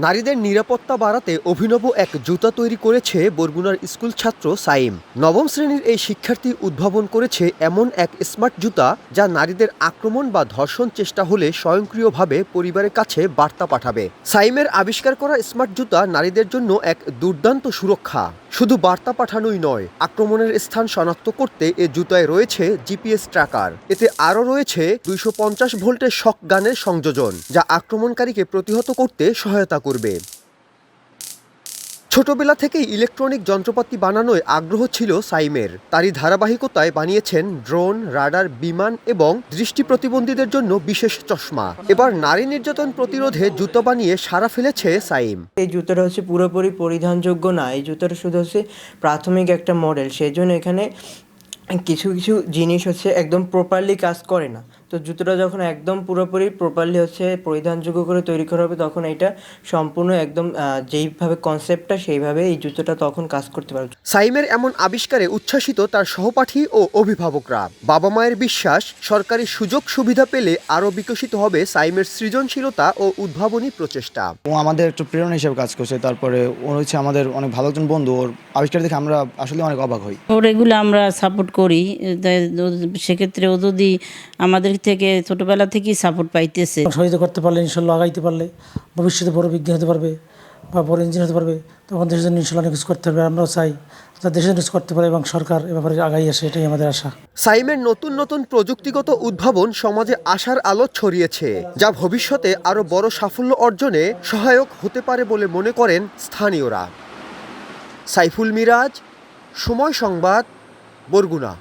নারীদের নিরাপত্তা বাড়াতে অভিনব এক জুতা তৈরি করেছে বরগুনার স্কুল ছাত্র সাইম। নবম শ্রেণীর এই শিক্ষার্থী উদ্ভাবন করেছে এমন এক স্মার্ট জুতা যা নারীদের আক্রমণ বা ধর্ষণ চেষ্টা হলে স্বয়ংক্রিয়ভাবে পরিবারের কাছে বার্তা পাঠাবে। সাইমের আবিষ্কার করা স্মার্ট জুতা নারীদের জন্য এক দুর্দান্ত সুরক্ষা। শুধু বার্তা পাঠানোই নয়, আক্রমণের স্থান শনাক্ত করতে এ জুতায় রয়েছে জিপিএস ট্র্যাকার। এতে আরও রয়েছে 250 ভোল্টের শক গানের সংযোজন, যা আক্রমণকারীকে প্রতিহত করতে সহায়তা করবে। ছোটবেলা থেকেই ইলেকট্রনিক যন্ত্রপাতি বানানোয় আগ্রহ ছিল সাইমের। তারই ধারাবাহিকতায় বানিয়েছেন ড্রোন, রাডার, বিমান এবং দৃষ্টি প্রতিবন্ধীদের জন্য বিশেষ চশমা। এবার নারী নির্যাতন প্রতিরোধে জুতো বানিয়ে সাড়া ফেলেছে সাইম। এই জুতোটা হচ্ছে পুরোপুরি পরিধানযোগ্য না, এই জুতোটা শুধু হচ্ছে প্রাথমিক একটা মডেল, সেই জন্য এখানে কিছু কিছু জিনিস হচ্ছে একদম প্রপারলি কাজ করে না। তো জুতোটা যখন একদম পুরোপুরি প্রপারলি হচ্ছে পরিধানযোগ্য করে তৈরি করা হবে, তখন এটা সম্পূর্ণ একদম যেইভাবে কনসেপ্টটা সেইভাবে এই জুতোটা তখন কাজ করতে পারবে। সাইমের এমন আবিষ্কারে উচ্ছ্বাসিত তার সহপাঠী ও অভিভাবকরা। বাবা মায়ের বিশ্বাস, সরকারি সুযোগ সুবিধা পেলে আরও বিকশিত হবে সাইমের সৃজনশীলতা ও উদ্ভাবনী প্রচেষ্টা। ও আমাদের একটু প্রেরণা হিসেবে কাজ করছে। তারপরে ও হচ্ছে আমাদের অনেক ভালো একজন বন্ধু। ওর আবিষ্কার দেখে আমরা আসলে অনেক অবাক হই। ওর এগুলো আমরা সাপোর্ট করি, সেক্ষেত্রে ও যদি আমাদের থেকে ছোটোবেলা থেকেই সাপোর্ট পাইতেছে। সহযোগিতা করতে পারলে, ইনশাল্লাহ আগাইতে পারলে ভবিষ্যতে বড় বিজ্ঞানী হতে পারবে বা বড় ইঞ্জিনিয়ার হতে পারবে, তখন দেশের জন্য ইনশাল্লাহ অনেক কিছু করতে পারবে। আমরাও চাই যাতে দেশের কিছু করতে পারে এবং সরকার এ ব্যাপারে আগাই আসে, এটাই আমাদের আশা। সাইমের নতুন নতুন প্রযুক্তিগত উদ্ভাবন সমাজে আশার আলো ছড়িয়েছে, যা ভবিষ্যতে আরও বড় সাফল্য অর্জনে সহায়ক হতে পারে বলে মনে করেন স্থানীয়রা। সাইফুল মিরাজ, সময় সংবাদ, বরগুনা।